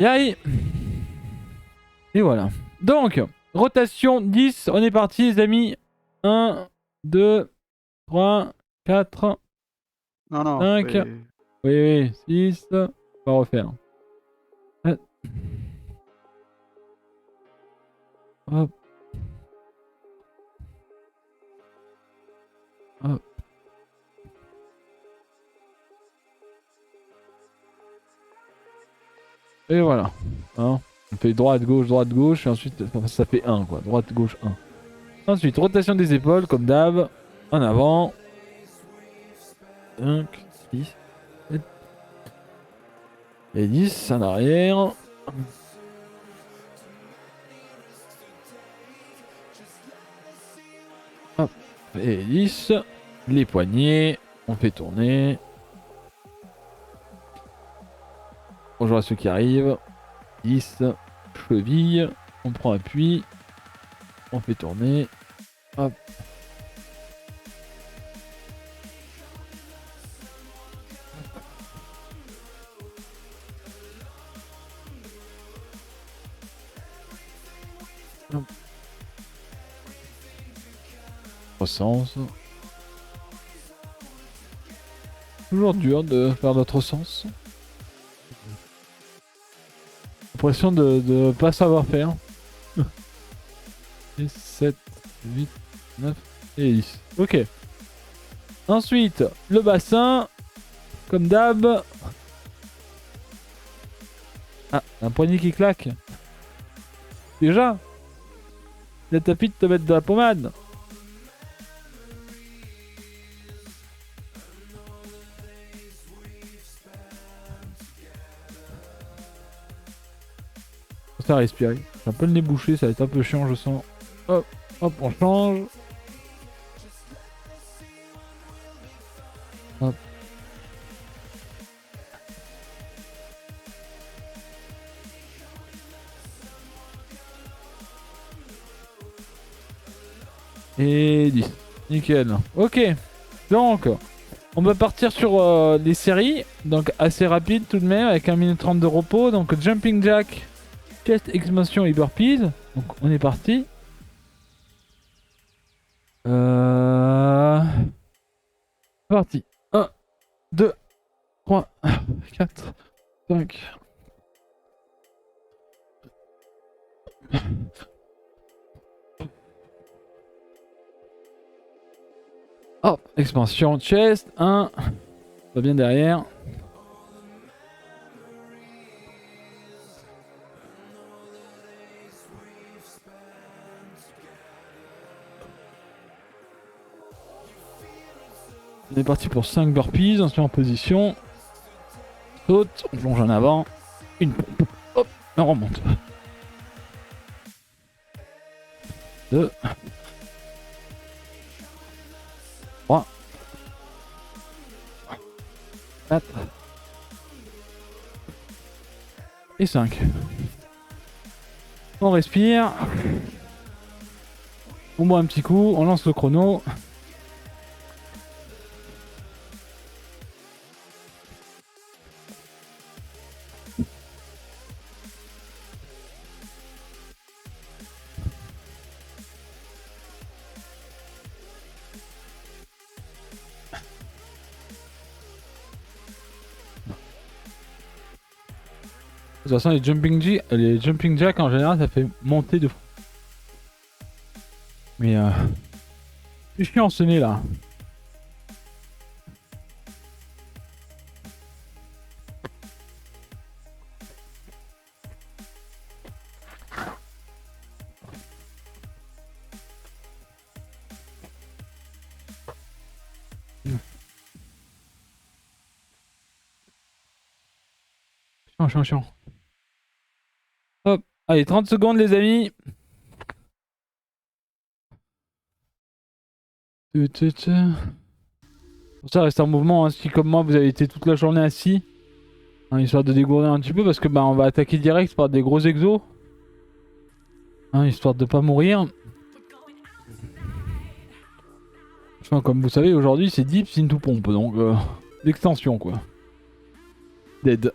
Yay. Et voilà. Donc, rotation 10. On est parti, les amis. 1, 2, 3, 4, Non, non. 5. Oui, 6. On va refaire. Hop. Hop. Et voilà. Hein, on fait droite, gauche, et ensuite ça fait 1 quoi. Droite, gauche, 1. Ensuite, rotation des épaules, comme d'hab. En avant. 5, 6, 7. Et 10 en arrière. Hop. Et 10. Les poignets. On fait tourner. Bonjour à ceux qui arrivent. 10. Cheville. On prend appui. On fait tourner. Hop. Hop. Sens. Toujours dur de faire notre sens. L'impression de pas savoir faire. 6, 7, 8, 9 et 10. Ok. Ensuite, le bassin. Comme d'hab. Ah, un poignet qui claque. Déjà. Il a tapis de te mettre de la pommade. Ça respirer. J'ai un peu le nez bouché, ça va être un peu chiant, je sens. Hop, hop, on change. Hop. Et 10. Nickel. Ok. Donc, on va partir sur des séries. Donc, assez rapide tout de même, avec 1 minute 30 de repos. Donc, jumping jack, chest expansion et burpees. Donc, on est parti. Parti. 1, 2, 3, 4, 5. Hop, expansion chest, 1. Pas bien derrière. On est parti pour 5 burpees, on se met en position. Saute, on plonge en avant. Une pompe. Hop, on remonte. 2. 3. 4. Et 5. On respire. On boit un petit coup, on lance le chrono. De toute façon, les jumping jack en général, ça fait monter de fou. Mais c'est chiant ce nez là. Chiant. Hop, allez, 30 secondes les amis. Pour ça, restez en mouvement, hein. Si comme moi vous avez été toute la journée assis, hein, histoire de dégourdir un petit peu, parce que bah on va attaquer direct par des gros exos, hein, histoire de pas mourir. Enfin, comme vous savez, aujourd'hui c'est dips into pompe, donc l'extension quoi. Dead.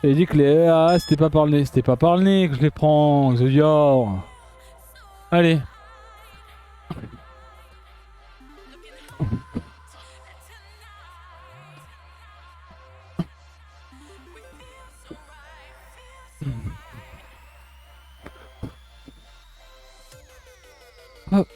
J'avais dit que les... Ah, c'était pas par le nez. C'était pas par le nez que je les prends, Xodior. Allez. Hop.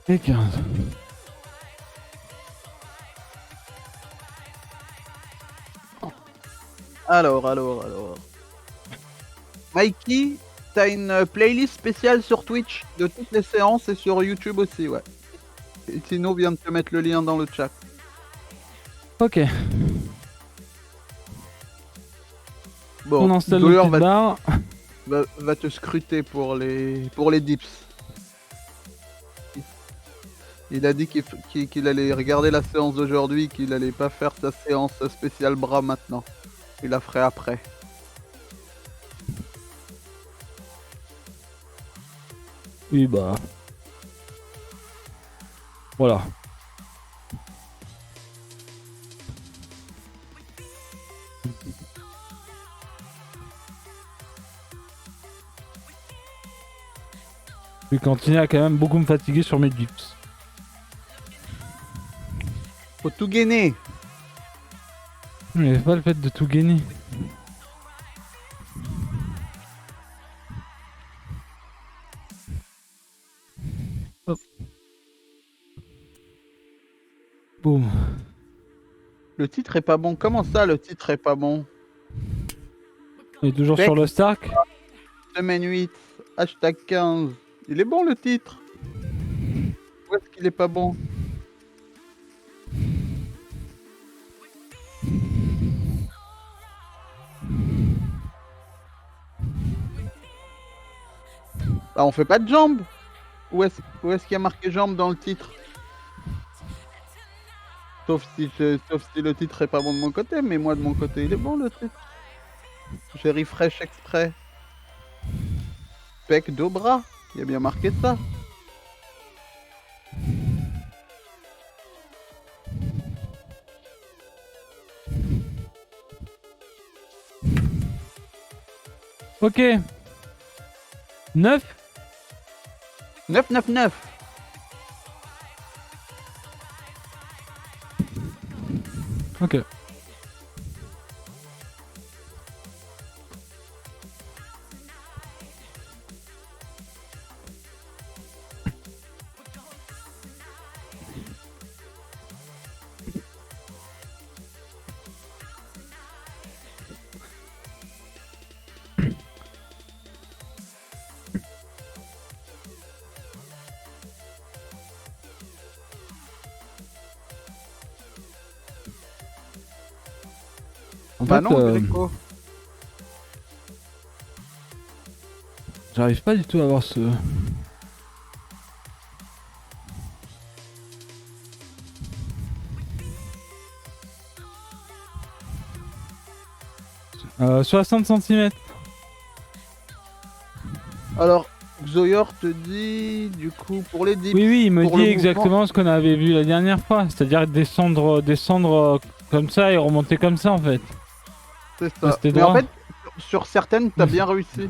Et 15. Alors. Mikey, t'as une playlist spéciale sur Twitch de toutes les séances et sur YouTube aussi, ouais. Et Tino vient de te mettre le lien dans le chat. Ok. Bon, On installe le Zoyer petite barre. va te scruter pour les dips. Il a dit qu'il allait regarder la séance d'aujourd'hui, qu'il allait pas faire sa séance spéciale bras maintenant. Il la ferait après. Oui, bah. Voilà. Je vais continuer à quand même beaucoup me fatiguer sur mes dips. Faut tout gainer. Mais pas le fait de tout gagner. Hop. Boum. Le titre est pas bon. Comment ça, le titre est pas bon? On est toujours sur le Stark. Semaine 8, hashtag 15. Il est bon le titre. Où est-ce qu'il est pas bon? Bah on fait pas de jambes. Où est-ce qu'il y a marqué jambes dans le titre? Sauf si le titre est pas bon de mon côté, mais moi de mon côté il est bon le titre. J'ai refresh exprès. Pec Dobra, il y a bien marqué ça. Ok. 9. 999. Ok. En Bah fait, non, Gréco. j'arrive pas du tout à avoir ce... Euh, 60 cm. Alors, Xoyor te dit, du coup, pour les dips. Oui, il me pour dit le exactement mouvement, ce qu'on avait vu la dernière fois. C'est-à-dire descendre comme ça et remonter comme ça en fait. c'est Ça, ça. c'était Mais en droit. fait, sur certaines, t'as bien réussi.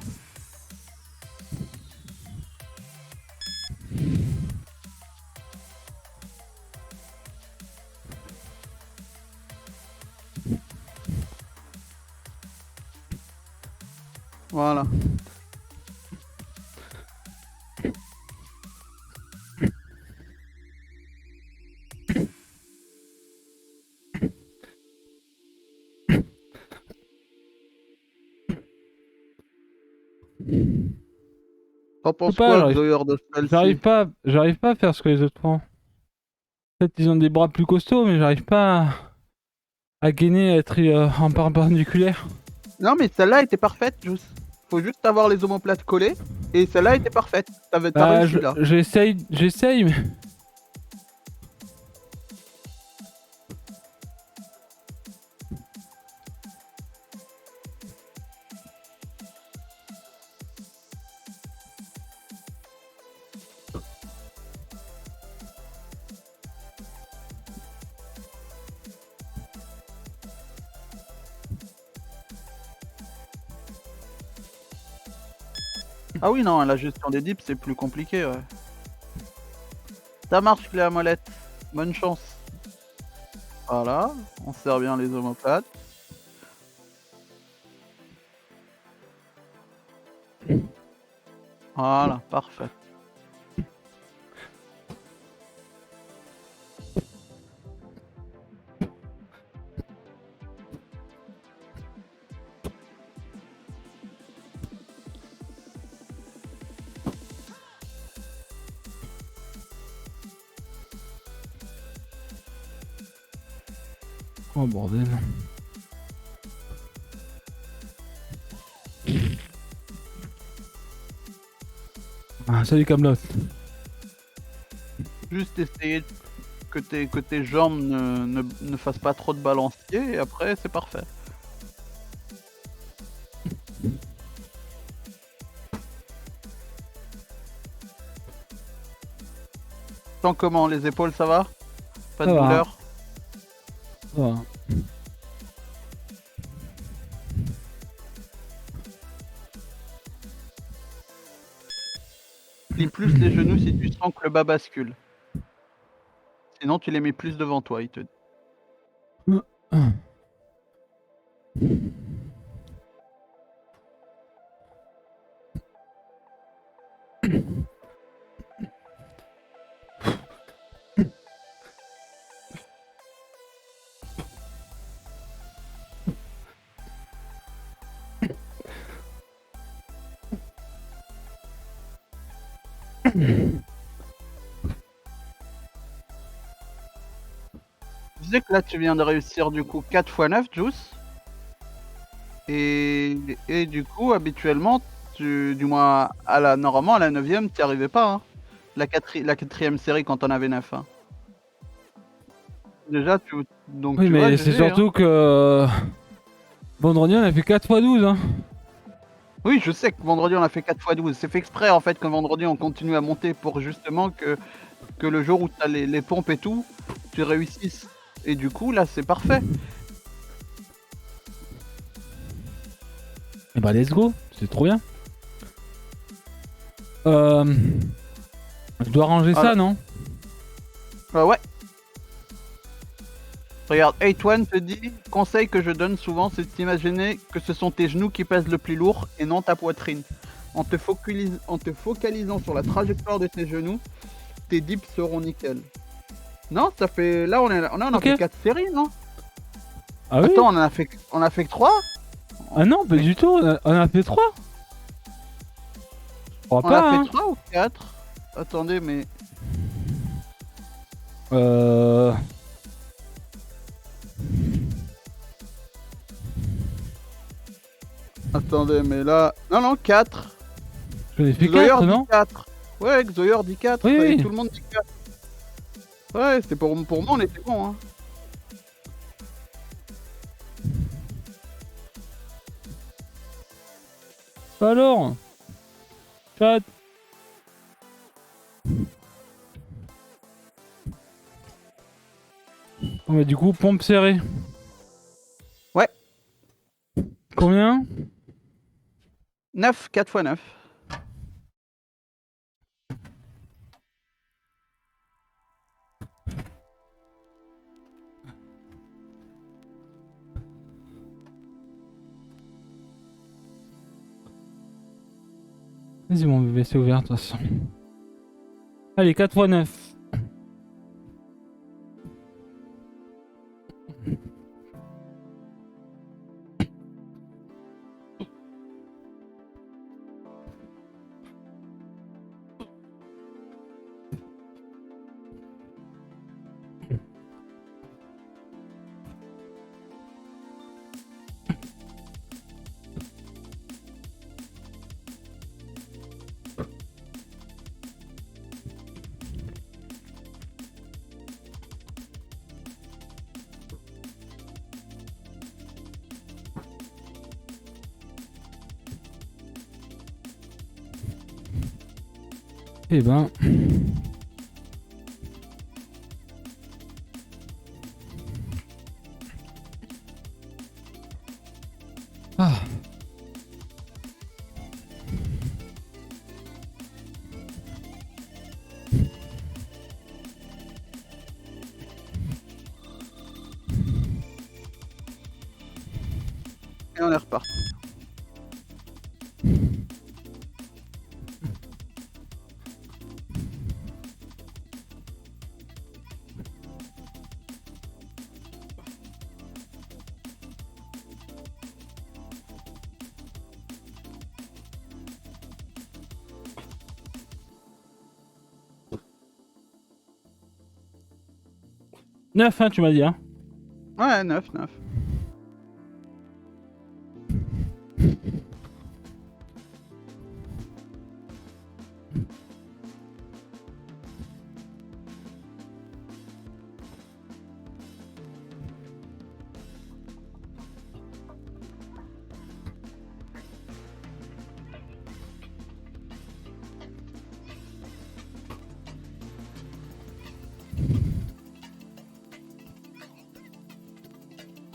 Voilà. T'en Je sais penses pas, quoi, Xoyor, de celle-ci? j'arrive pas à faire ce que les autres font. Peut-être ils ont des bras plus costauds, mais j'arrive pas à gainer, à être en perpendiculaire. Non, mais celle-là était parfaite, juste. Faut juste avoir les omoplates collées. Et celle-là était parfaite. T'as Bah, réussi là. j'essaye, mais... Ah oui, non, la gestion des dips, c'est plus compliqué, ouais. Ça marche, Clé à molette. Bonne chance. Voilà, on sert bien les omoplates. Voilà, parfait. Oh bordel. Ah, salut Camelot. Juste essayer que tes jambes ne fassent pas trop de balancier et après c'est parfait. Tant comment, les épaules ça va? Pas de Ça va. douleur? Ça va. Plie plus les genoux si tu sens que le bas bascule. Sinon tu les mets plus devant toi, il te dit. Tu sais que là tu viens de réussir du coup 4 x 9 Juice. Et du coup habituellement du moins normalement à la 9ème t'y arrivais pas hein. La 4ème série quand on avait 9 hein. Déjà donc Oui, tu vois mais c'est GG hein. surtout que vendredi on a fait 4 x 12 hein. Oui, je sais que vendredi on a fait 4 x 12. C'est fait exprès en fait que vendredi on continue à monter pour justement que le jour où t'as les pompes et tout, tu réussisses. Et du coup là c'est parfait. Et bah let's go, c'est trop bien. Je dois ranger ça, non? Ouais. Regarde, 8-1 te dit, conseil que je donne souvent, c'est de t'imaginer que ce sont tes genoux qui pèsent le plus lourd et non ta poitrine. En te focalisant sur la trajectoire de tes genoux, tes dips seront nickel. Non, ça fait... Là, on a Ok. fait 4 séries, non? Ah oui? Attends, on a fait que 3? Ah non, pas du tout, on a fait 3. Je crois On pas, a hein. fait 3 ou 4? Attendez, mais... Attendez, mais là... Non, 4. J'en ai fait Xoyer 4, dit non? 4. Ouais, Xoyer dit 4. Oui, Et oui. tout le monde dit 4. Ouais, c'est pour moi, on était bon, hein. Alors? Chat. Bon, bah, du coup, pompe serrée. Ouais. Combien? 9, 4 x 9. Vas-y, mon bébé, c'est ouvert de toute façon. Allez, 4 x 9. Eh ben... Ah. Et on est reparti. Neuf, hein, tu m'as dit, hein. Ouais, 9, 9.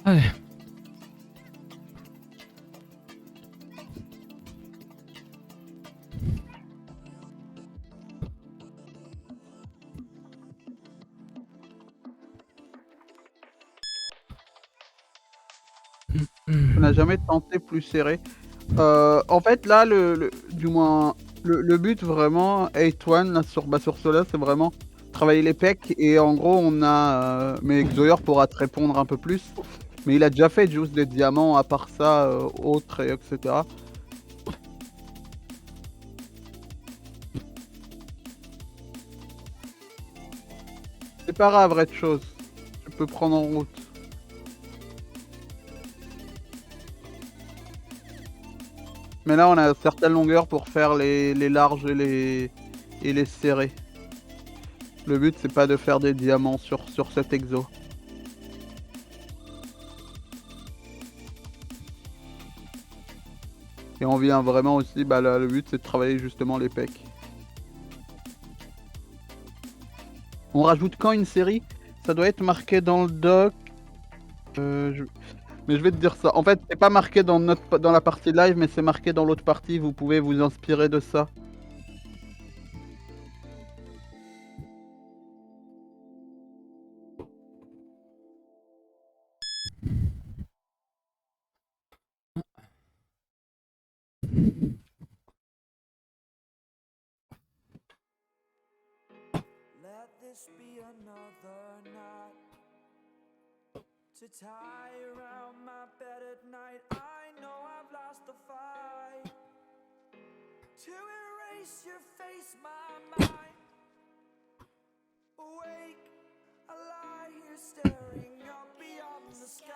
Allez. On n'a jamais tenté plus serré. En fait, là, du moins, le but vraiment, 8-1, là, sur cela, c'est vraiment travailler les pecs. Et en gros, on a. Mais Xoyer pourra te répondre un peu plus. Mais il a déjà fait juste des diamants, à part ça, autres, et etc. C'est pas grave, vraie chose. Tu peux prendre en route. Mais là, on a certaines longueurs pour faire les larges et les serrés. Le but, c'est pas de faire des diamants sur cet exo. Et on vient vraiment aussi, bah, le but, c'est de travailler justement les pecs. On rajoute quand une série? Ça doit être marqué dans le doc. Mais je vais te dire ça. En fait, c'est pas marqué dans la partie live, mais c'est marqué dans l'autre partie. Vous pouvez vous inspirer de ça. Let this be another night to tie around my bed at night. I know I've lost the fight to erase your face, my mind. Awake, I lie here staring up beyond the sky.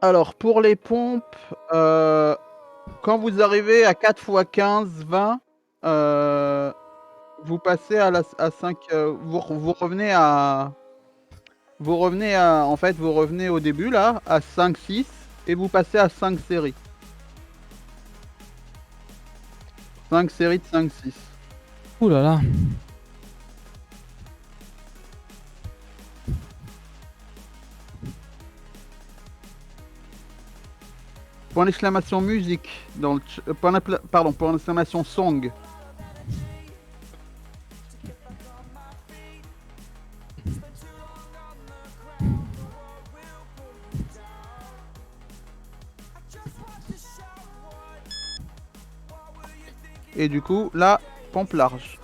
Alors, pour les pompes, quand vous arrivez à 4 x 15, 20, vous passez à 5. Vous revenez à. En fait, vous revenez au début là, à 5, 6, et vous passez à 5 séries. 5 séries de 5, 6. Ouh là là. Point d'exclamation musique dans le pardon, point d'exclamation song. Et du coup, là, pompe large.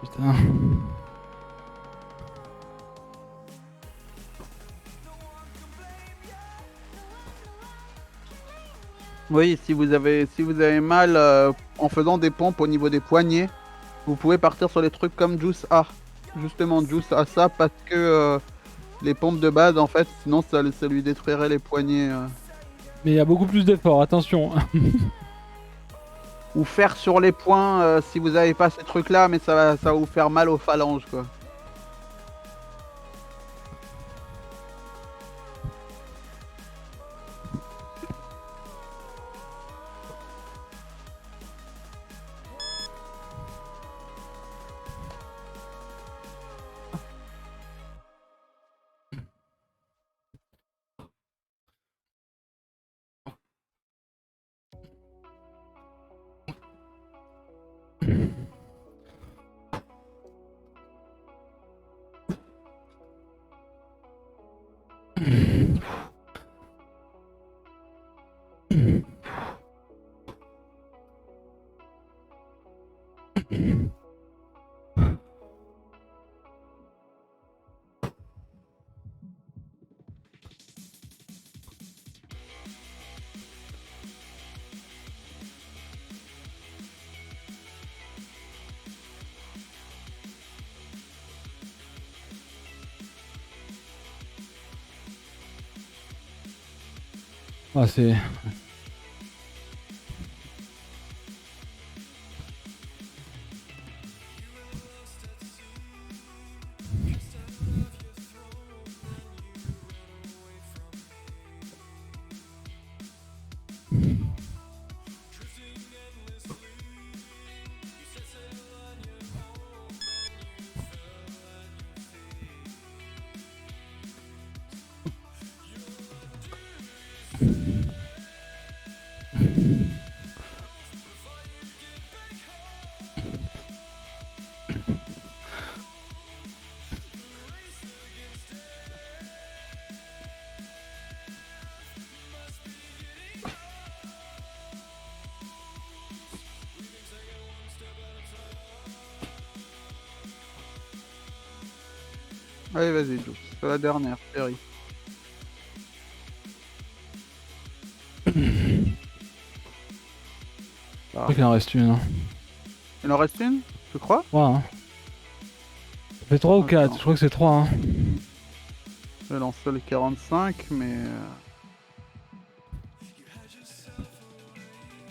Putain. Oui, si vous avez mal en faisant des pompes au niveau des poignets, vous pouvez partir sur les trucs comme Juice A. Justement, Juice A ça parce que les pompes de base, en fait, sinon ça lui détruirait les poignets. Mais il y a beaucoup plus d'efforts, attention. Ou faire sur les poings si vous n'avez pas ces trucs là, mais ça va vous faire mal aux phalanges quoi. Ah, c'est. Allez, vas-y, Juice. C'est la dernière série. Je crois qu'il en reste une. Hein. Il en reste une, tu crois? 3, hein. Ça fait 3 ou 4, Attends. je crois que c'est 3. Hein. J'ai lancé le 45, mais...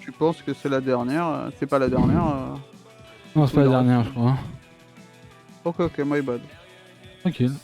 Tu penses que c'est la dernière? C'est pas la dernière? Non, c'est pas Oui, la non. dernière, je crois. Hein. Ok, ok, my bad. Tranquille.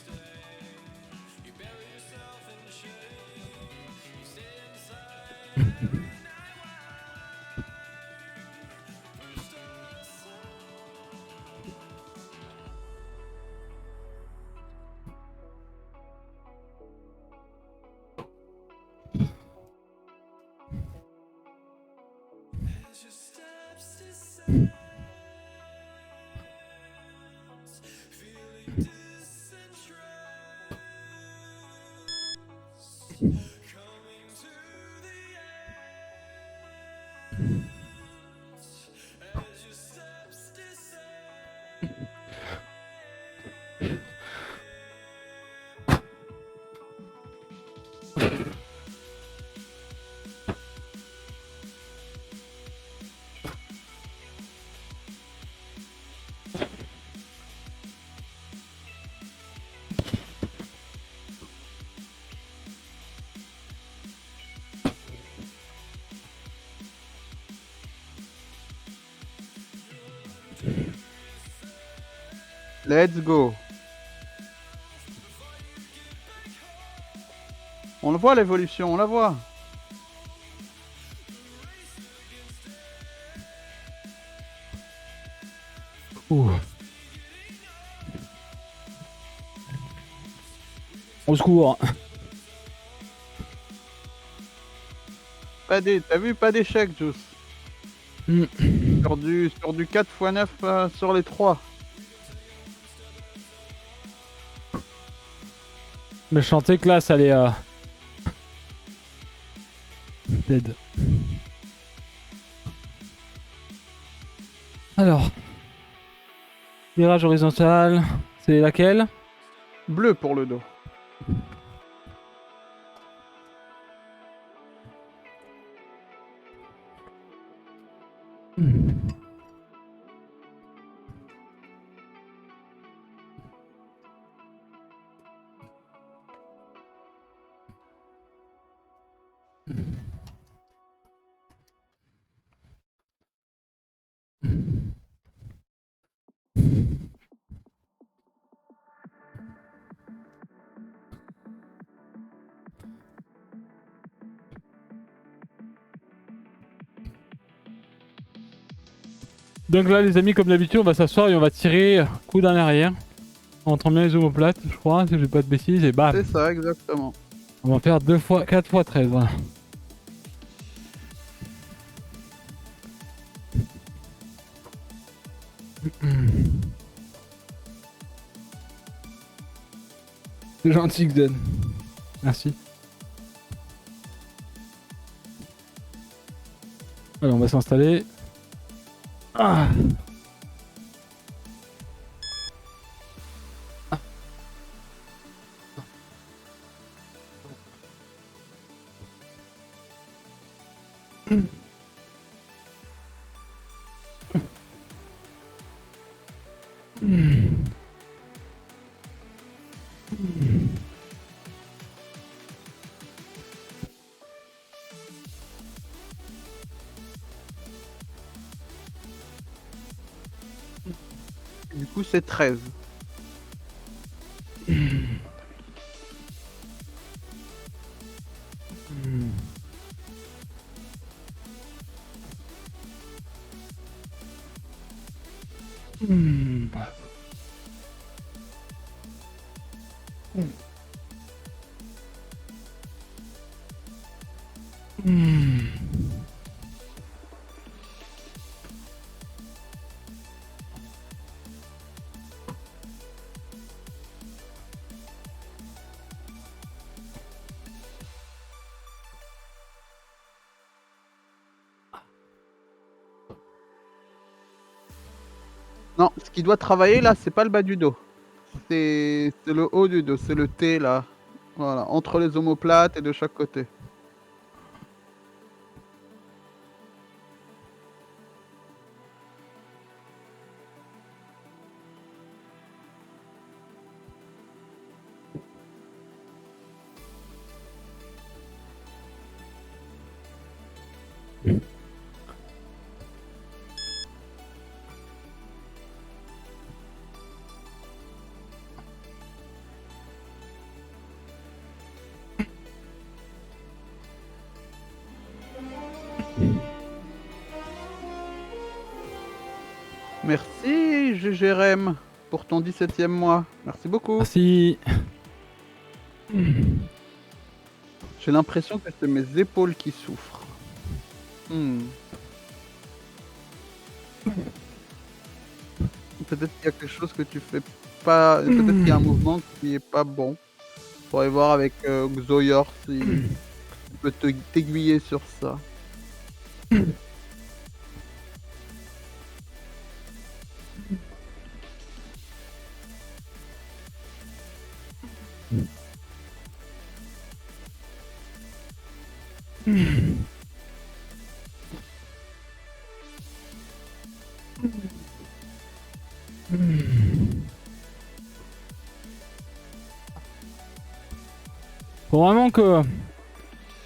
Let's go. On le voit l'évolution, on la voit. Ouh. Au secours. T'as vu, pas d'échec, Juice. Mm. Sur du 4x9 sur les 3. Mais je sentais que là, ça allait... Dead. Alors. Virage horizontal. C'est laquelle? Bleu pour le dos. Donc là, les amis, comme d'habitude, on va s'asseoir et on va tirer coude en arrière. En rentrant bien les omoplates, je crois, si je vais pas de bêtises, et bam. C'est ça, exactement. On va faire 4 fois 13, voilà. C'est gentil, Xen. Merci. Allez, on va s'installer. Ah. Du coup, c'est 13. Non, ce qui doit travailler là, c'est pas le bas du dos. C'est le haut du dos, c'est le T là. Voilà, entre les omoplates et de chaque côté. Merci Jérém pour ton 17e mois. Merci beaucoup. Merci. J'ai l'impression que c'est mes épaules qui souffrent. Peut-être qu'il y a quelque chose que tu fais pas. Peut-être qu'il y a un mouvement qui est pas bon. Faudrait voir avec Xoyor si il peut t'aiguiller sur ça. Faut vraiment que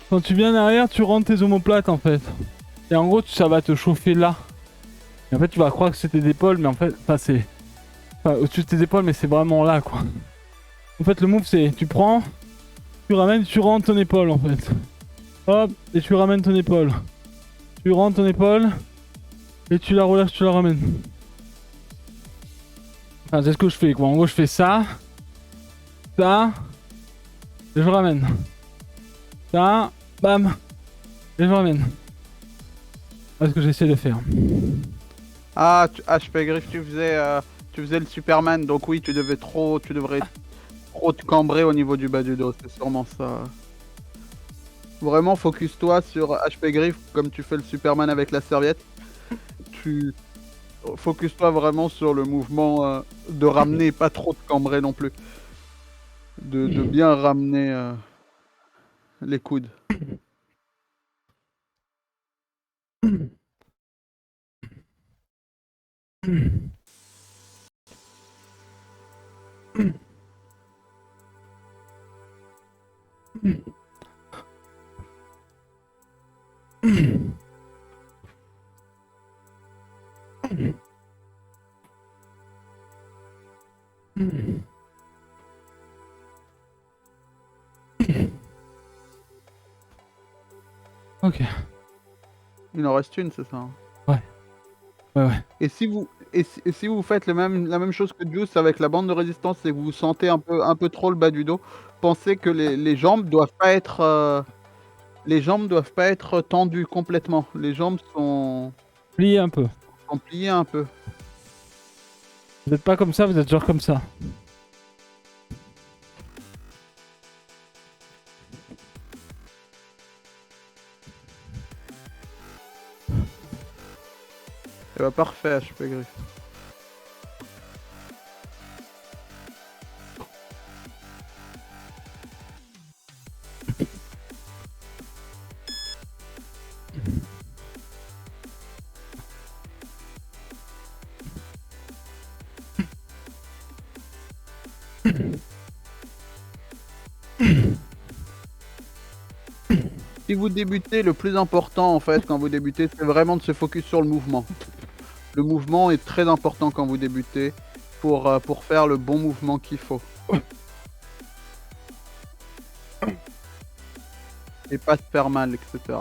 quand tu viens derrière, tu rentres tes omoplates en fait. Et en gros, ça va te chauffer là. Et en fait, tu vas croire que c'est tes épaules, mais en fait, c'est au-dessus de tes épaules, mais c'est vraiment là quoi. En fait, le move c'est tu prends, tu ramènes, tu rentres ton épaule en fait. Hop, et tu ramènes ton épaule. Tu rentres ton épaule et tu la relâches, tu la ramènes. Enfin, c'est ce que je fais quoi. En gros, je fais ça, ça, et je ramène. Ça, bam, et je ramène. C'est ce que j'essaie de faire. Ah, HP Griff, tu faisais le Superman, donc oui, tu devrais trop te cambrer au niveau du bas du dos, c'est sûrement ça. Vraiment, focus-toi sur HP Griff comme tu fais le Superman avec la serviette. Focus-toi vraiment sur le mouvement de ramener, pas trop de cambrer non plus. De bien ramener les coudes. Ok. Il en reste une, c'est ça hein. Ouais. Et si vous faites la même chose que Juice avec la bande de résistance et que vous sentez un peu trop le bas du dos, pensez que les jambes doivent pas être tendues complètement. Les jambes sont Pliez un peu. pliées un peu. Vous êtes pas comme ça, vous êtes genre comme ça. Et bah parfait, HP griffe. Si vous débutez, le plus important en fait quand vous débutez, c'est vraiment de se focus sur le mouvement. Le mouvement est très important quand vous débutez pour faire le bon mouvement qu'il faut. Et pas se faire mal, etc.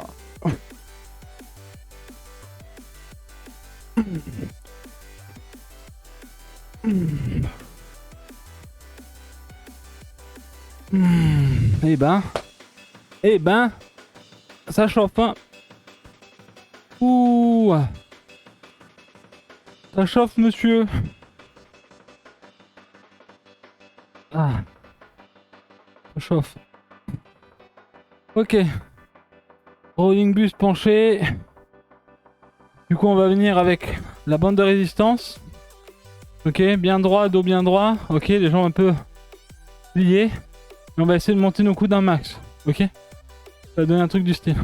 Eh ben, ça chauffe, hein. Ouh, ça chauffe, monsieur. Ah, ça chauffe. Ok. Rolling bus penché. Du coup, on va venir avec la bande de résistance. Ok, bien droit, dos bien droit. Ok, les jambes un peu pliées. Et on va essayer de monter nos coudes d'un max. Ok, ça va donner un truc du style.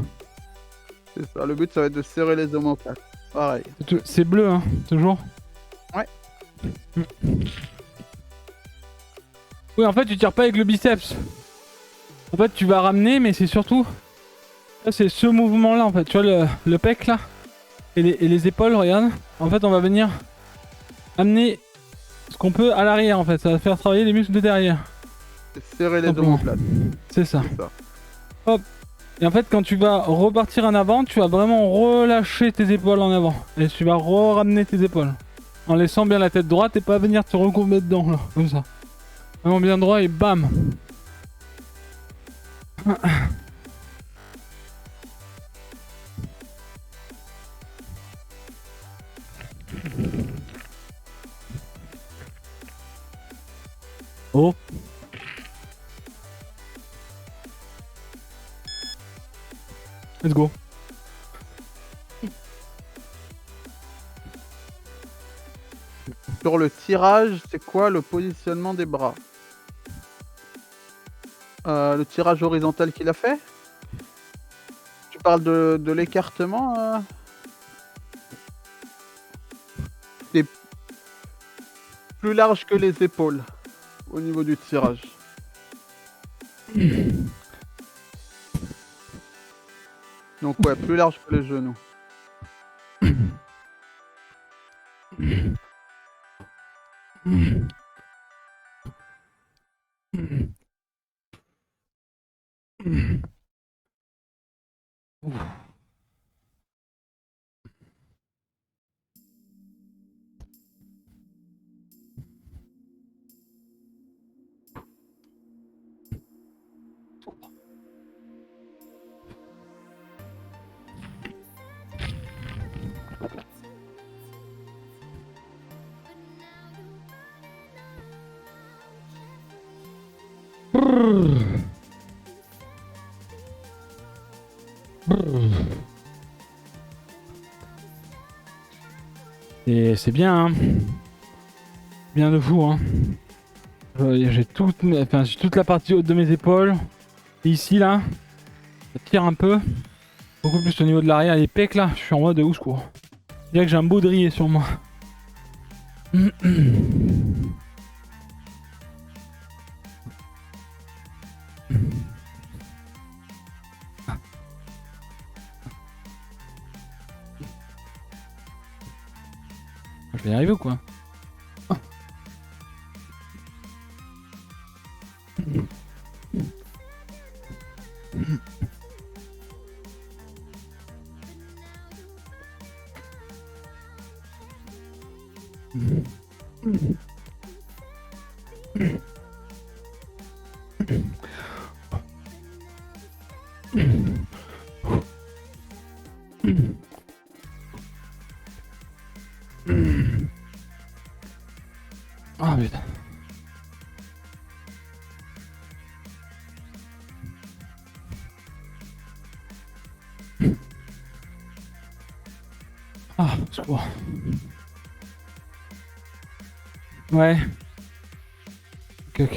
C'est ça, le but ça va être de serrer les omoplates. Pareil. C'est bleu, hein, toujours. Ouais. Oui, en fait, tu tires pas avec le biceps. En fait, tu vas ramener, mais c'est surtout... Ça, c'est ce mouvement-là, en fait. Tu vois, le pec, là. Et les épaules, regarde. En fait, on va venir amener ce qu'on peut à l'arrière, en fait. Ça va faire travailler les muscles de derrière. C'est serrer les Simplement. omoplates. C'est ça. C'est ça. Hop. Et en fait, quand tu vas repartir en avant, tu vas vraiment relâcher tes épaules en avant. Et tu vas ramener tes épaules. En laissant bien la tête droite et pas venir te recourber dedans, là. Comme ça. Vraiment bien droit et bam. Oh. Let's go. Sur le tirage, c'est quoi le positionnement des bras? Le tirage horizontal qu'il a fait? Tu parles de l'écartement C'est plus large que les épaules au niveau du tirage. Donc ouais, plus large que les genoux. Et c'est bien, hein. Bien de fou, hein. J'ai toute la partie haute de mes épaules. Et ici, là, ça tire un peu. Beaucoup plus au niveau de l'arrière. Les pecs, là, je suis en mode de ouf, quoi. Je dirais que j'ai un baudrier sur moi. Je vais y arriver ou quoi? Ah putain. Ah, secours. Ouais. Ok, ok.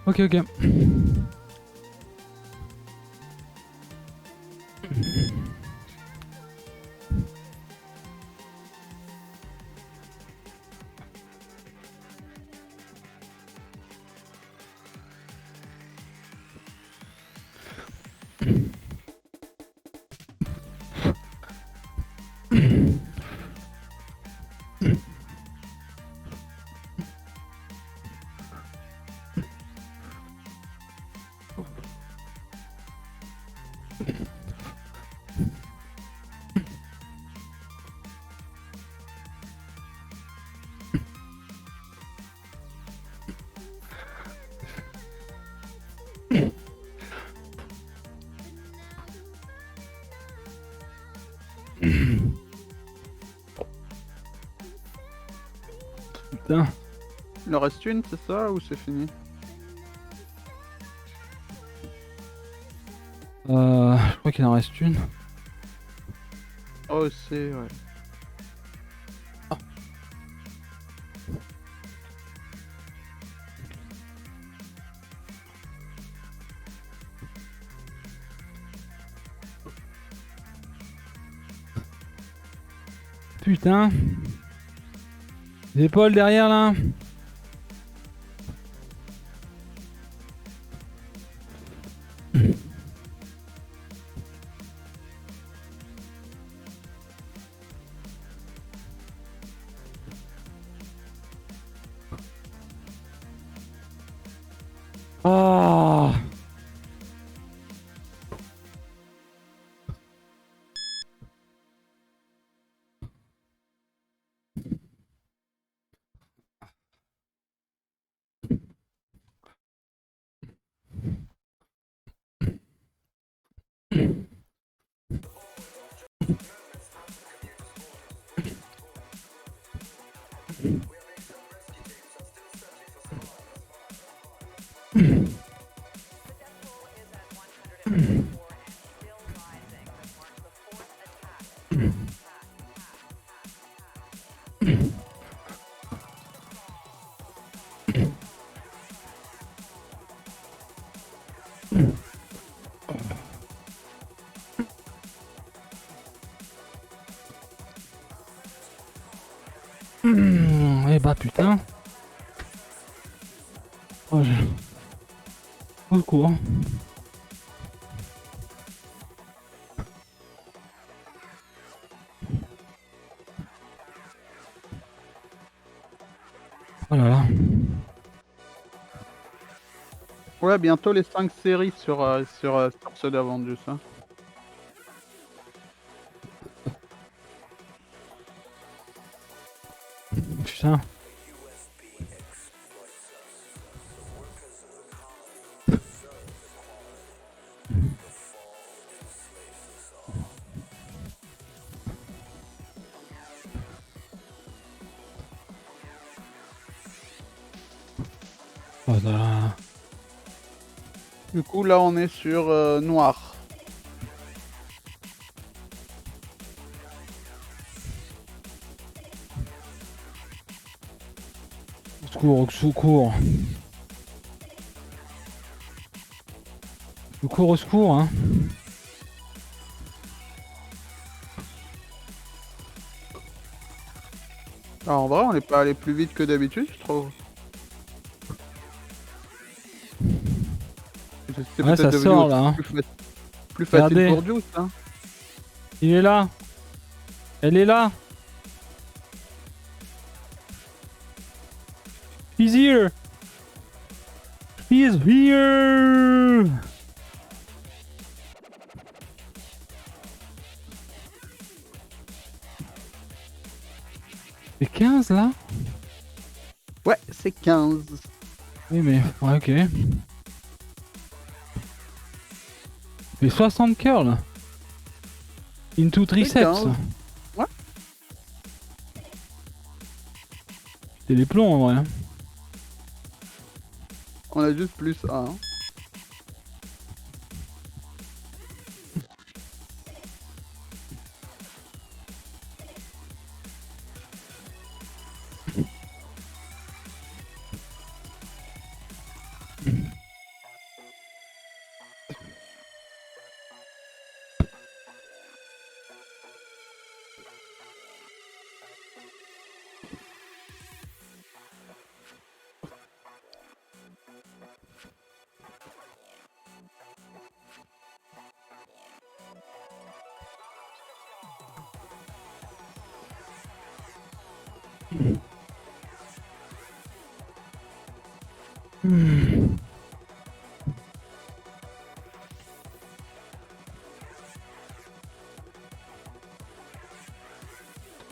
Ok, ok. Putain. Il en reste une, c'est ça, ou c'est fini? Je crois qu'il en reste une. Oh, c'est... ouais. Putain. Les épaules derrière là. Ah. Eh bah putain. Oh, au secours. Oh là là. Ouais, bientôt les 5 séries sur ceux d'Avengers, hein. Putain. Oh là là. Du coup, là, on est sur noir. Au secours, au secours. Au secours, hein. Ah, en vrai, on n'est pas allé plus vite que d'habitude, je trouve. C'est Ouais, peut-être ça devenu sort, aussi là, hein. plus facile Regardez. pour Juice, hein. Il est là. Elle est là. He's here. He's here. C'est 15 là? Ouais, c'est 15. Oui, mais. Ouais, ok. Mais 60 curls. Into triceps. 15. Ouais. C'est les plombs en vrai. Hein. On a juste plus 1.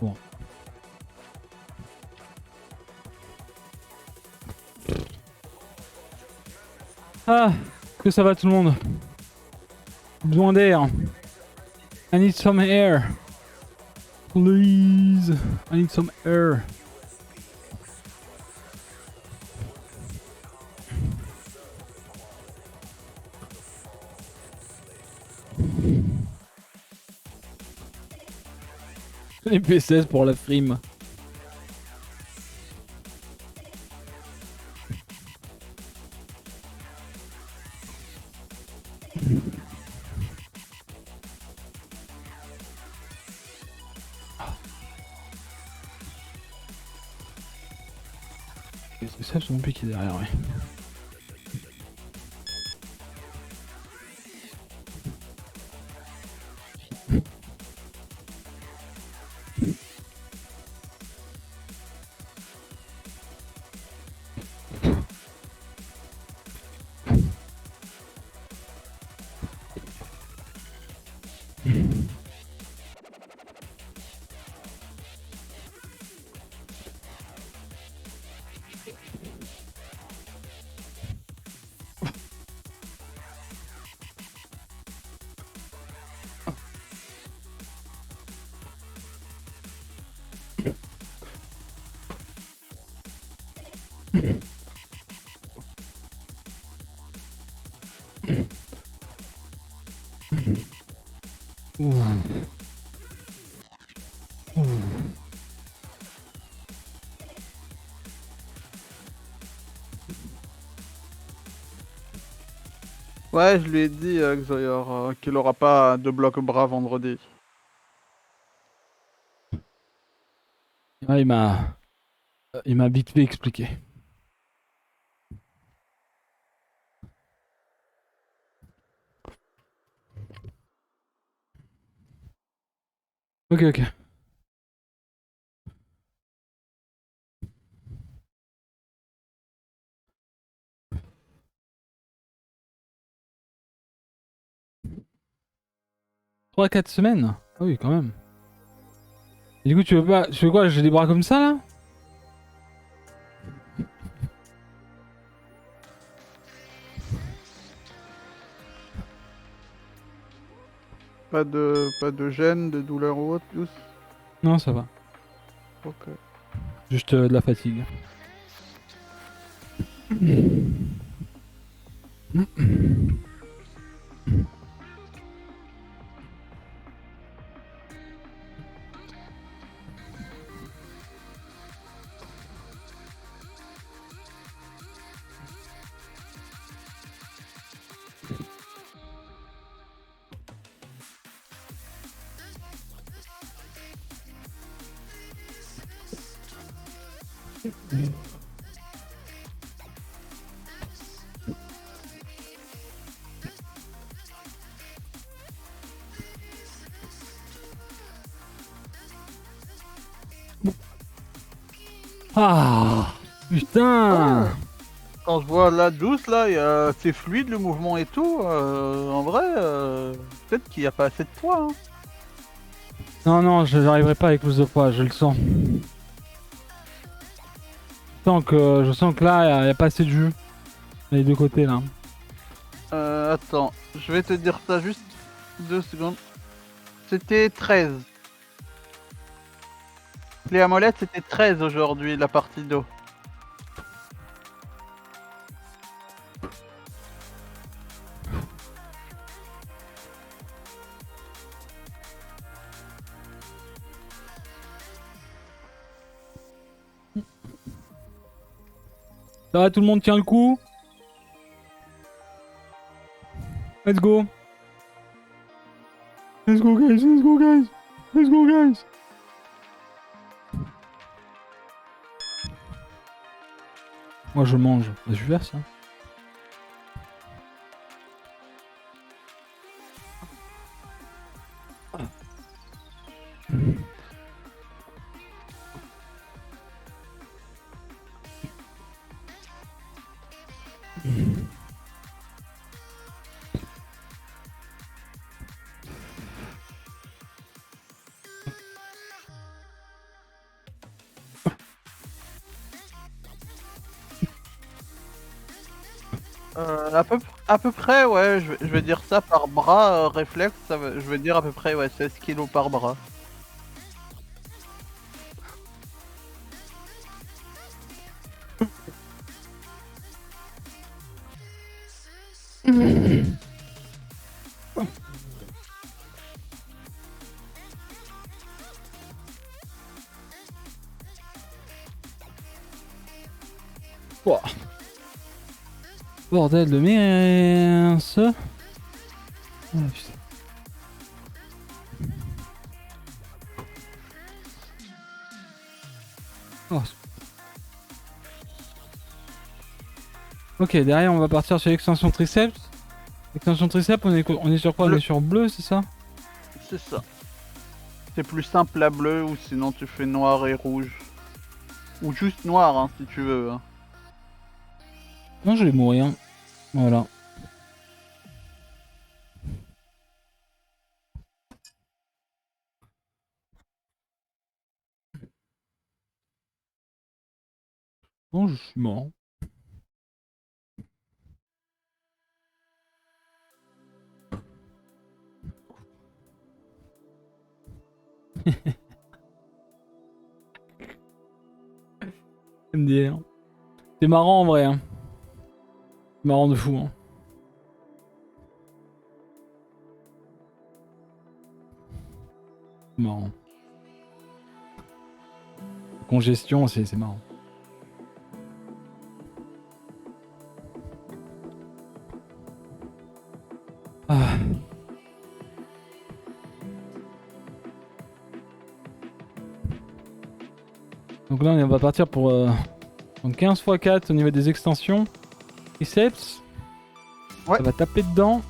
Bon. Ah, que ça va tout le monde? Besoin d'air. I need some air. Please. I need some air. Les P16 pour la frime. Les P16 sont piqués derrière, ouais. Ouais, je lui ai dit, Xoyor, qu'il aura pas de bloc bras vendredi. Ah, il m'a vite fait expliquer. Ok, ok. Trois, 4 semaines? Ah oui, quand même. Et du coup, tu veux quoi? J'ai des bras comme ça là? Pas de gêne, de douleur ou autre, tous. Non, ça va. Ok. Juste de la fatigue. Ah, putain. Quand je vois la douce là, c'est fluide le mouvement et tout. En vrai, peut-être qu'il n'y a pas assez de poids. Hein. Non, non, je n'arriverai pas avec plus de poids, je le sens. Je sens que là, il n'y a pas assez de jus. Les deux côtés là. Attends, je vais te dire ça juste 2 secondes. C'était 13. Les amolettes, c'était 13 aujourd'hui, la partie d'eau. Ça va, tout le monde tient le coup. Let's go. Let's go guys, let's go guys. Let's go guys. Moi je mange. Bah, je vais faire ça. À peu près, ouais, je vais dire ça par bras réflexe, je vais dire à peu près, ouais, 16 kilos par bras. Ouah. Bordel de mince. Ah, putain. Oh. Ok, derrière on va partir sur l'extension triceps. L'extension triceps, on est sur quoi? On Bleu. est sur bleu, c'est ça? C'est ça. C'est plus simple à bleu ou sinon tu fais noir et rouge. Ou juste noir hein, si tu veux. Hein. Non, je vais mourir. Voilà. Non, je suis mort. MDR. C'est marrant en vrai. Hein. C'est marrant de fou. Hein. C'est marrant. Congestion, c'est marrant. Ah. Donc là on va partir pour donc 15 x 4 au niveau des extensions. Triceps. Ouais. Ça va taper dedans.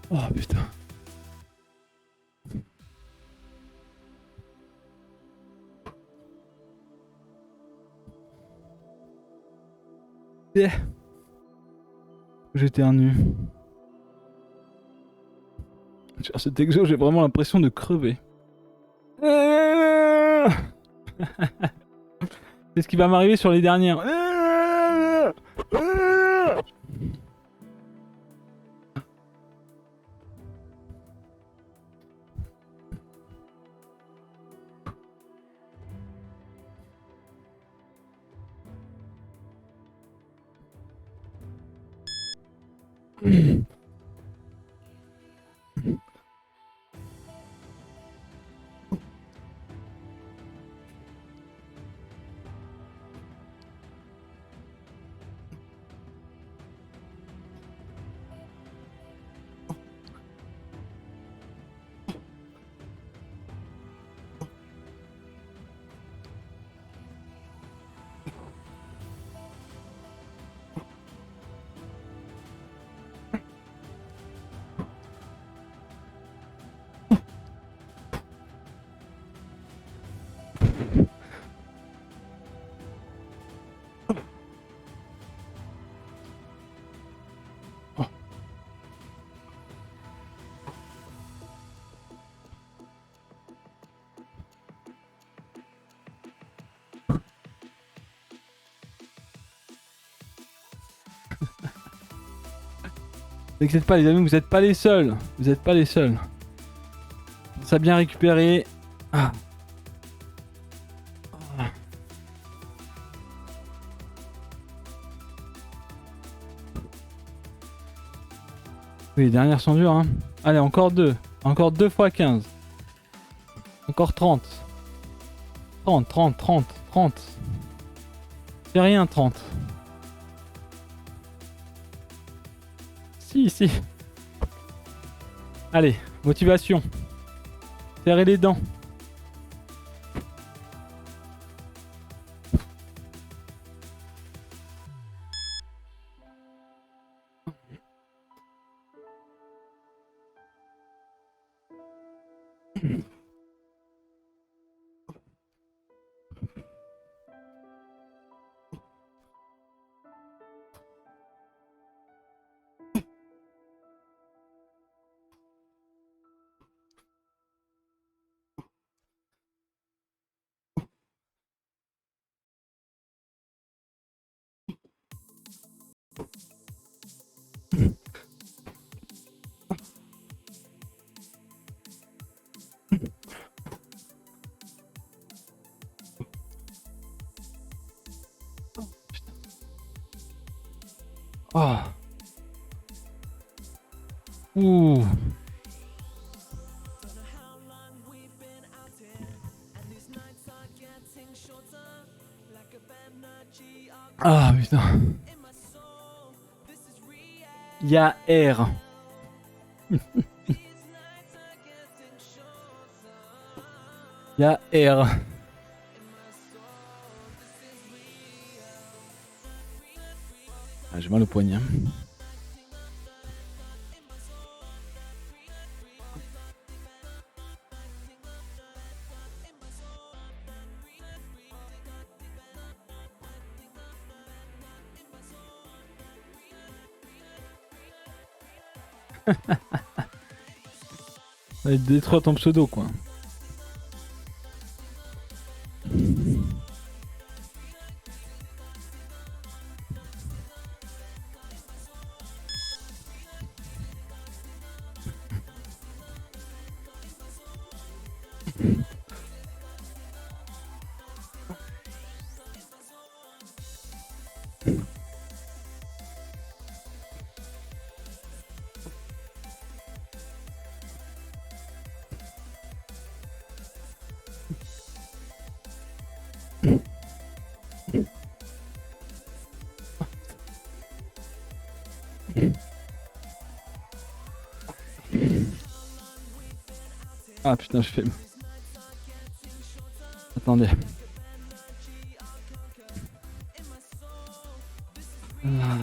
Oh putain. Yeah. J'éternue. Sur cet exo, j'ai vraiment l'impression de crever. C'est ce qui va m'arriver sur les dernières. N'inquiète pas les amis, vous n'êtes pas les seuls. Vous n'êtes pas les seuls. Ça a bien récupéré. Ah. Oui, les dernières sont dures, hein. Allez, encore 2. Encore 2 fois 15. Encore 30. 30, 30, 30, 30. C'est rien, 30. Si, si. Allez, motivation. Serrez les dents. Oh. Ouh. Ah putain. Il y a R. Il y a R. Ah, j'ai mal au poignet. Ça va être détruire ton pseudo quoi. Ah putain, je fais. Attendez. Ah.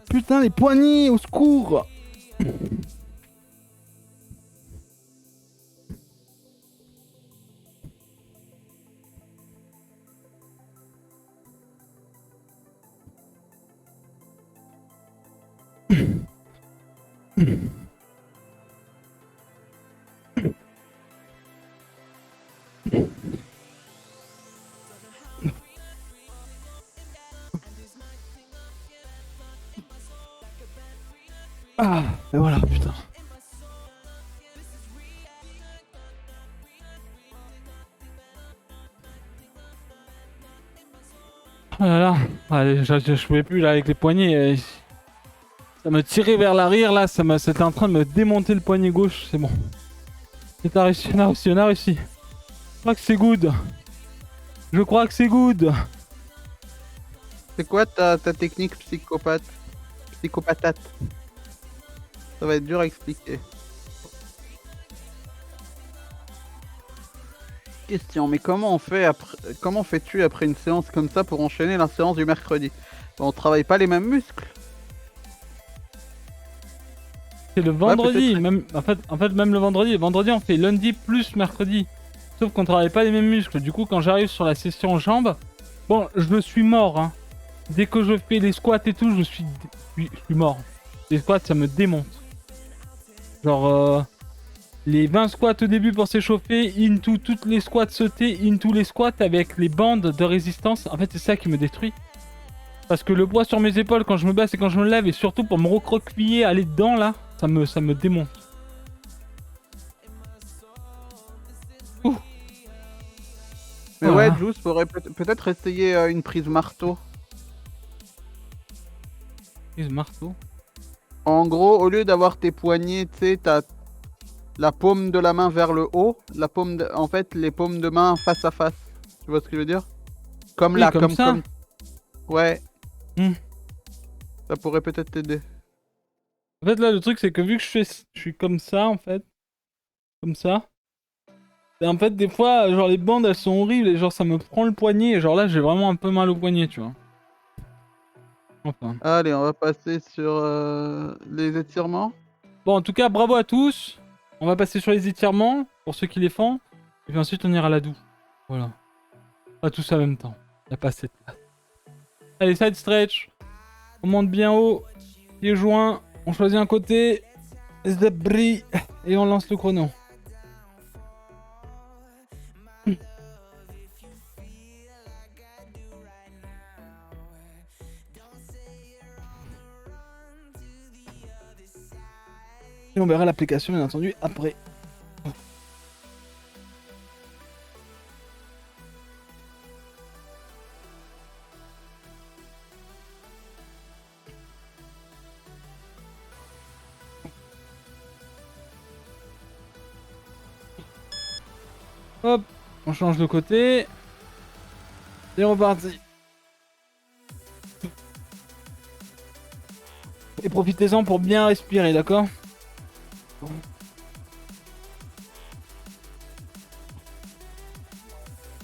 Putain, les poignets, au secours! Ah, et voilà, putain. Oh là là, allez, je pouvais plus là avec les poignets. Ça me tirait vers l'arrière là, c'était en train de me démonter le poignet gauche, c'est bon. Et on a réussi. Je crois que c'est good. Je crois que c'est good. C'est quoi ta technique psychopatate? Ça va être dur à expliquer. Question, mais comment fais-tu après une séance comme ça pour enchaîner la séance du mercredi? On travaille pas les mêmes muscles? C'est le vendredi, peut-être. même, en fait même le vendredi. Vendredi on fait lundi plus mercredi. Sauf qu'on travaille pas les mêmes muscles. Du coup quand j'arrive sur la session jambes, bon je suis mort hein. Dès que je fais les squats et tout, je suis mort. Les squats ça me démonte. Genre les 20 squats au début pour s'échauffer, into toutes les squats sautés, into les squats avec les bandes de résistance. En fait c'est ça qui me détruit. Parce que le poids sur mes épaules quand je me baisse et quand je me lève, et surtout pour me recroqueviller, aller dedans là, ça me démonte. Ouh. Mais Voilà. ouais, Juice faudrait peut-être essayer une prise marteau. Prise marteau. En gros, au lieu d'avoir tes poignets, tu sais, t'as la paume de la main vers le haut, en fait, les paumes de main face à face. Tu vois ce que je veux dire? Comme Oui, là, comme ça. Ouais. Hmm. Ça pourrait peut-être t'aider. En fait là le truc c'est que vu que je suis comme ça en fait. Comme ça. Et en fait des fois genre les bandes elles sont horribles et genre ça me prend le poignet et genre là j'ai vraiment un peu mal au poignet tu vois. Enfin. Allez, on va passer sur les étirements. Bon en tout cas bravo à tous. On va passer sur les étirements pour ceux qui les font. Et puis ensuite on ira à la doux. Voilà. Pas tous en même temps. Y a pas assez de place. Allez side stretch. On monte bien haut. Pieds joints. On choisit un côté. Step bris. Et on lance le chrono. Et on verra l'application bien entendu après. Hop, on change de côté. C'est reparti. Et profitez-en pour bien respirer, d'accord?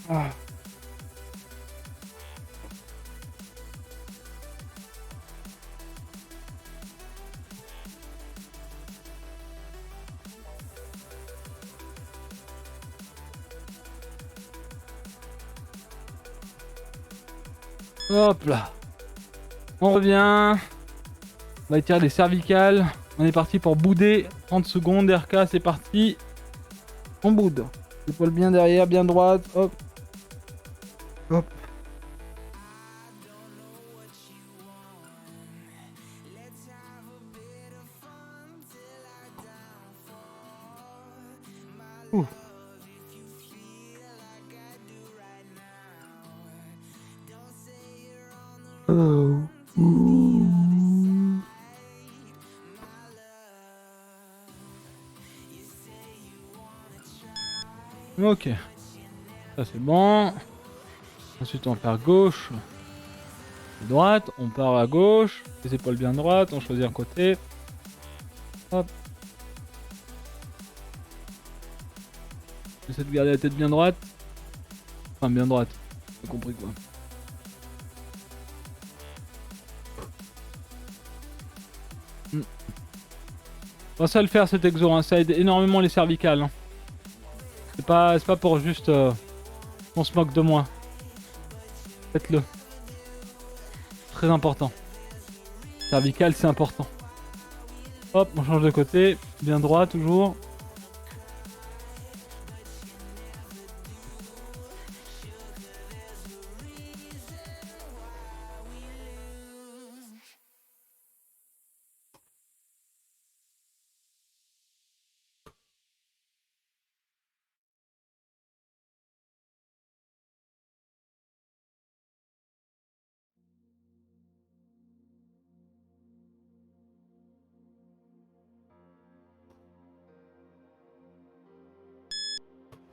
Ah. Hop là. On revient. On va étirer les cervicales. On est parti pour bouder. 30 secondes, RK, c'est parti. On boude. L'épaule bien derrière, bien droite. Hop. Hop. Ouh. Oh. Ok. Ça c'est bon. Ensuite on va faire gauche. Droite. On part à gauche. Les épaules bien droites. On choisit un côté. Hop. J'essaie de garder la tête bien droite. Enfin bien droite. T'as compris quoi. Pensez à le faire cet exo, hein. Ça aide énormément les cervicales. Hein. C'est pas pour juste on se moque de moi. Faites-le. Très important. Cervical c'est important. Hop, on change de côté. Bien droit, toujours.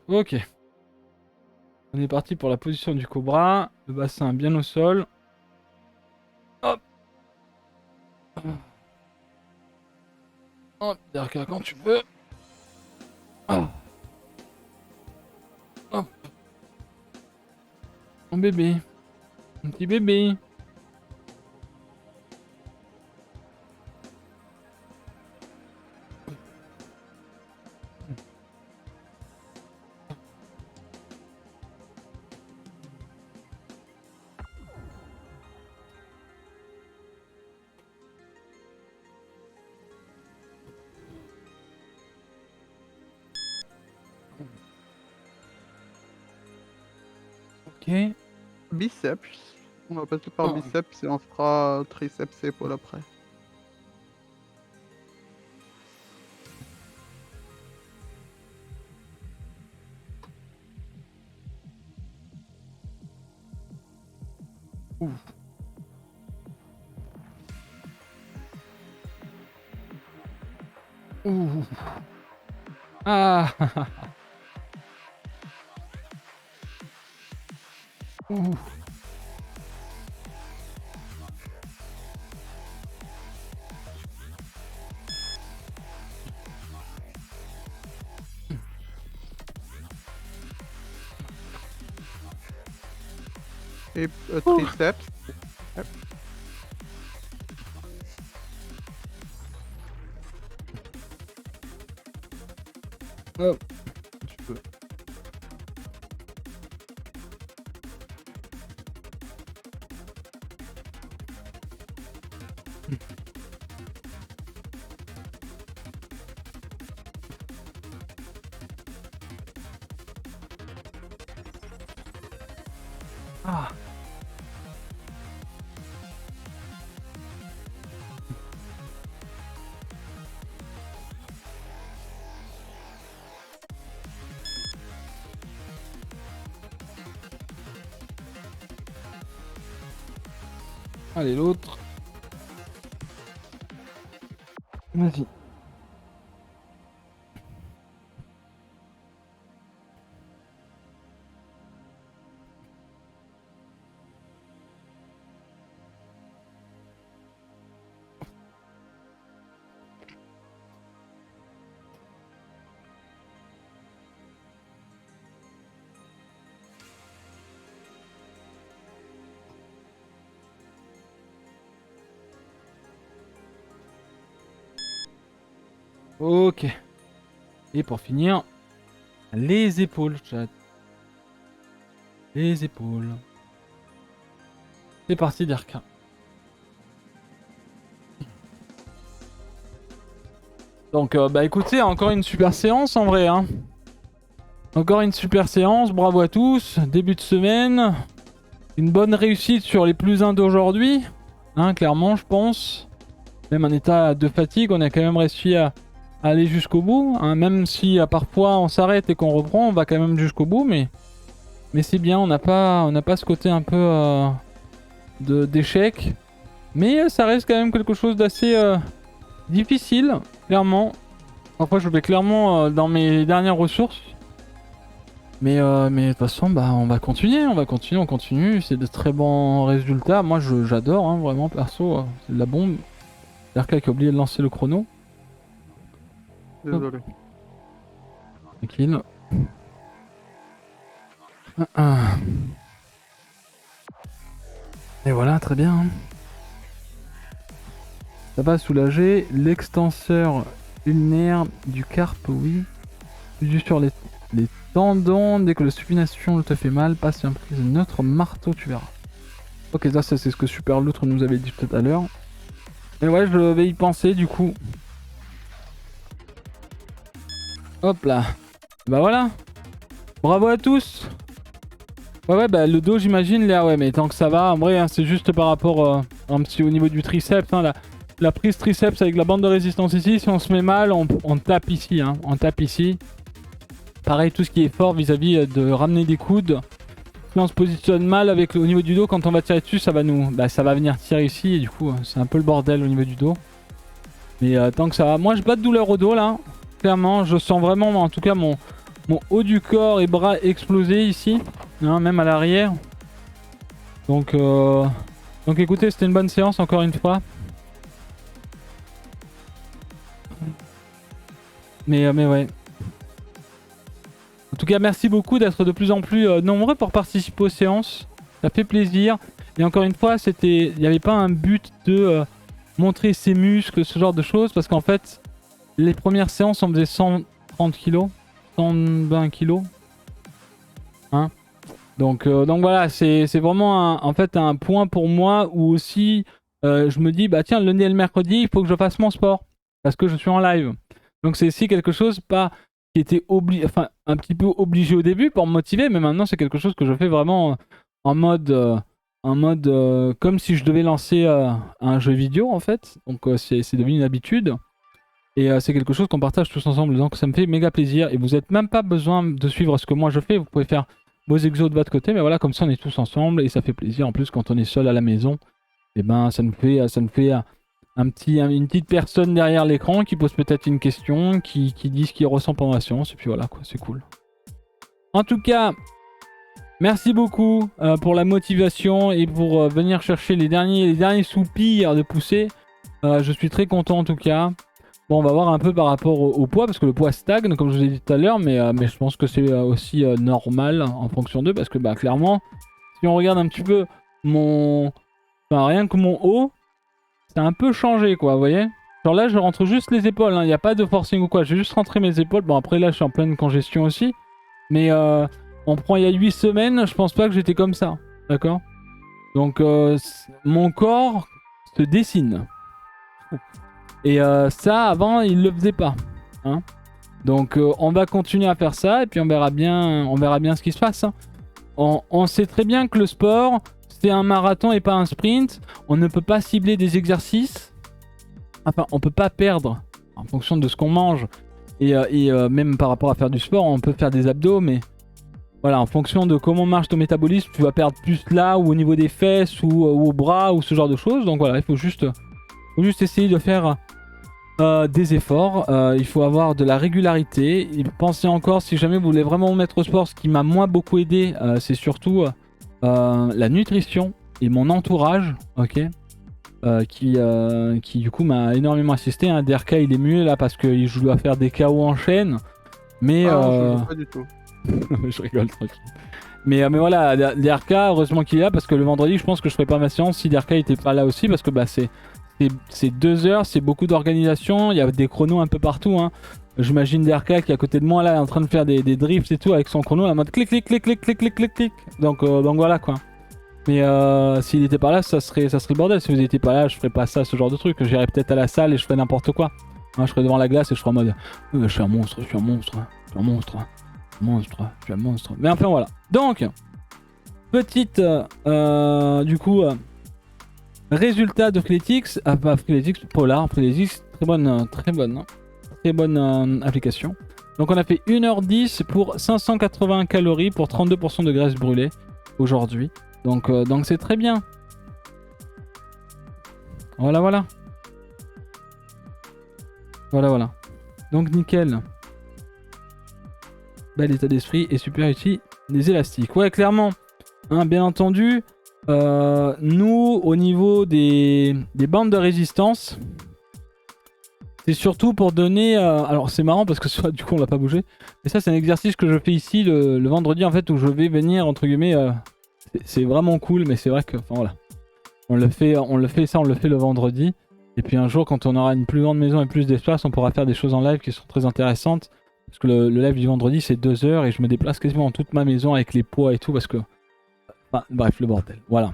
Ok. On est parti pour la position du cobra. Le bassin bien au sol. Hop. Hop, derrière quand tu veux. Ah. Hop. Mon bébé. Un petit bébé. Ok. Biceps. On va passer par biceps et on fera triceps et épaules après. Ouh. Ah. Ouh. Et triceps. Hop. Tu peux. Ah. Allez, l'autre. Vas-y. Ok. Et pour finir, les épaules, chat. Les épaules. C'est parti, Derka. Donc, bah écoutez, encore une super séance en vrai. Hein. Encore une super séance, bravo à tous. Début de semaine. Une bonne réussite sur les plus 1 d'aujourd'hui. Hein, clairement, je pense. Même en état de fatigue, on a quand même réussi à aller jusqu'au bout. Hein. Même si parfois on s'arrête et qu'on reprend, on va quand même jusqu'au bout. Mais c'est bien, on n'a pas ce côté un peu d'échec. Mais ça reste quand même quelque chose d'assez difficile, clairement. Parfois je vais clairement dans mes dernières ressources. Mais de toute façon, bah, on va continuer, on continue. C'est de très bons résultats. Moi j'adore, hein, vraiment perso, c'est de la bombe. Derka qui a oublié de lancer le chrono. Désolé. Tranquille. Et voilà, très bien. Hein. Ça va soulager l'extenseur ulnaire du carpe, oui. Juste sur les tendons, dès que la supination te fait mal, passe un prise de notre marteau, tu verras. Ok, ça c'est ce que Super Loutre nous avait dit tout à l'heure. Et ouais, je vais y penser du coup. Hop là. Bah voilà. Bravo à tous. Ouais, bah le dos, j'imagine, là, ouais, mais tant que ça va, en vrai, hein, c'est juste par rapport un petit au niveau du triceps, hein, la prise triceps avec la bande de résistance ici, si on se met mal, on tape ici, hein, on tape ici. Pareil, tout ce qui est fort vis-à-vis de ramener des coudes. Si on se positionne mal avec au niveau du dos, quand on va tirer dessus, ça va ça va venir tirer ici, et du coup, c'est un peu le bordel au niveau du dos. Mais tant que ça va, moi, j'ai pas de douleur au dos, là. Clairement, je sens vraiment, en tout cas, mon haut du corps et bras exploser ici, hein, même à l'arrière. Donc écoutez, c'était une bonne séance encore une fois. Mais ouais. En tout cas, merci beaucoup d'être de plus en plus nombreux pour participer aux séances. Ça fait plaisir. Et encore une fois, il n'y avait pas un but de montrer ses muscles, ce genre de choses, parce qu'en fait, les premières séances, on faisait 130 kg. 120 kg. Hein, donc voilà, c'est vraiment en fait un point pour moi où aussi je me dis, bah tiens, le lundi et le mercredi, il faut que je fasse mon sport. Parce que je suis en live. Donc c'est aussi quelque chose qui était un petit peu obligé au début pour me motiver, mais maintenant c'est quelque chose que je fais vraiment en mode comme si je devais lancer un jeu vidéo en fait. Donc c'est devenu une habitude. Et c'est quelque chose qu'on partage tous ensemble, donc ça me fait méga plaisir. Et vous n'avez même pas besoin de suivre ce que moi je fais, vous pouvez faire vos exos de votre côté, mais voilà, comme ça on est tous ensemble et ça fait plaisir. En plus, quand on est seul à la maison, et ben ça me fait une petite personne derrière l'écran qui pose peut-être une question, qui dit ce qu'il ressent pendant la séance, et puis voilà quoi, c'est cool. En tout cas, merci beaucoup pour la motivation et pour venir chercher les derniers soupirs de poussée. Je suis très content en tout cas. Bon, on va voir un peu par rapport au poids, parce que le poids stagne, comme je vous ai dit tout à l'heure, mais je pense que c'est aussi normal en fonction d'eux, parce que bah, clairement, si on regarde un petit peu rien que mon haut, c'est un peu changé, quoi, vous voyez. Genre là, je rentre juste les épaules, il n'y a pas de forcing ou quoi, j'ai juste rentré mes épaules. Bon, après là, je suis en pleine congestion aussi, mais on prend il y a 8 semaines, je pense pas que j'étais comme ça, d'accord. Donc, mon corps se dessine. Et ça, avant, il le faisait pas. Hein, donc, on va continuer à faire ça et puis on verra bien ce qui se passe. Hein. On sait très bien que le sport, c'est un marathon et pas un sprint. On ne peut pas cibler des exercices. Enfin, on peut pas perdre en fonction de ce qu'on mange. Et même par rapport à faire du sport, on peut faire des abdos, mais voilà, en fonction de comment marche ton métabolisme, tu vas perdre plus là ou au niveau des fesses ou au bras ou ce genre de choses. Donc voilà, il faut juste essayer de faire des efforts, il faut avoir de la régularité. Et pensez encore, si jamais vous voulez vraiment vous mettre au sport, ce qui m'a moi beaucoup aidé, c'est surtout la nutrition et mon entourage, ok, qui du coup m'a énormément assisté. Hein. DRK il est muet là parce que je dois faire des KO en chaîne, mais je pas du tout. je rigole tranquille. Mais voilà, DRK heureusement qu'il est là parce que le vendredi je pense que je ferais pas ma séance si DRK était pas là aussi, parce que bah c'est 2 heures, c'est beaucoup d'organisation, il y a des chronos un peu partout. Hein. J'imagine DRK qui est à côté de moi là en train de faire des drifts et tout avec son chrono en mode clic clic clic clic clic clic clic clic. Donc voilà quoi. Mais s'il était pas là, ça serait le bordel. Si vous étiez pas là, je ferais pas ça, ce genre de truc. J'irais peut-être à la salle et je ferais n'importe quoi. Moi, je serais devant la glace et je serais en mode je suis un monstre, je suis un monstre, je suis un monstre, je suis un monstre. Mais enfin voilà. Donc petite du coup résultat de Freeletics, pas Freeletics, Polar, Freeletics, très bonne application. Donc on a fait 1h10 pour 580 calories pour 32% de graisse brûlée aujourd'hui. Donc c'est très bien. Voilà. Donc nickel. Bel état d'esprit et super ici des élastiques. Ouais, clairement. Hein, bien entendu. Nous, au niveau des bandes de résistance, c'est surtout pour donner... alors c'est marrant parce que ça, du coup on l'a pas bougé. Mais ça c'est un exercice que je fais ici le vendredi en fait, où je vais venir entre guillemets... c'est vraiment cool, mais c'est vrai que... Enfin voilà. On le fait le vendredi. Et puis un jour quand on aura une plus grande maison et plus d'espace, on pourra faire des choses en live qui sont très intéressantes. Parce que le live du vendredi c'est 2 heures et je me déplace quasiment dans toute ma maison avec les poids et tout parce que... Enfin, bref, le bordel, voilà.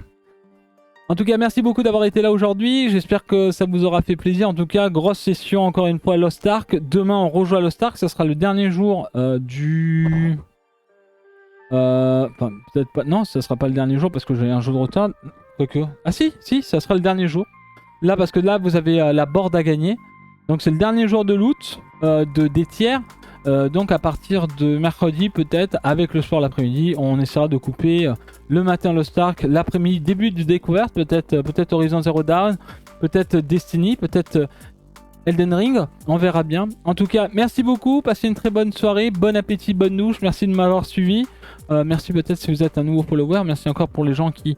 En tout cas, merci beaucoup d'avoir été là aujourd'hui. J'espère que ça vous aura fait plaisir. En tout cas, grosse session encore une fois à Lost Ark. Demain, on rejoue à Lost Ark. Ça sera le dernier jour du... Enfin, peut-être pas... Non, ça sera pas le dernier jour parce que j'ai un jour de retard. Quoique... Ah si, ça sera le dernier jour. Là, parce que là, vous avez la board à gagner. Donc, c'est le dernier jour de loot des tiers. Donc à partir de mercredi peut-être avec le soir l'après-midi on essaiera de couper le matin Lost Ark, l'après-midi début de découverte, peut-être Horizon Zero Dawn, peut-être Destiny, peut-être Elden Ring, on verra bien. En tout cas merci beaucoup, passez une très bonne soirée, bon appétit, bonne douche, merci de m'avoir suivi, merci peut-être si vous êtes un nouveau follower, merci encore pour les gens qui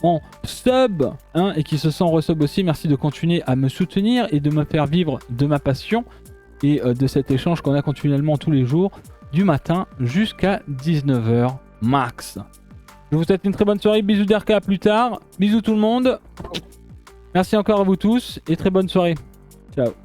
ont sub hein, et qui se sont resub aussi, merci de continuer à me soutenir et de me faire vivre de ma passion. Et de cet échange qu'on a continuellement tous les jours, du matin jusqu'à 19h max. Je vous souhaite une très bonne soirée, bisous d'RK, à plus tard, bisous tout le monde. Merci encore à vous tous et très bonne soirée. Ciao.